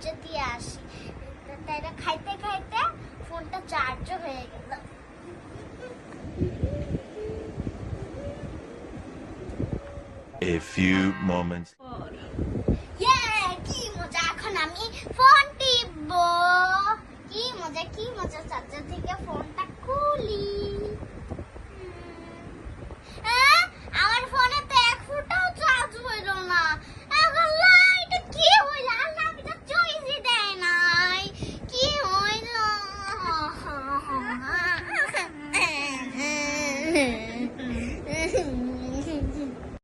পৌঁছে দিয়ে আসি। তাই না, খাইতে খাইতে ফোনটা চার্জও হয়ে গেল। A few moments. কি মজা, এখন আমি ফোন টিপবো। কি মজা চার্জার থেকে ফোনটা খুলি।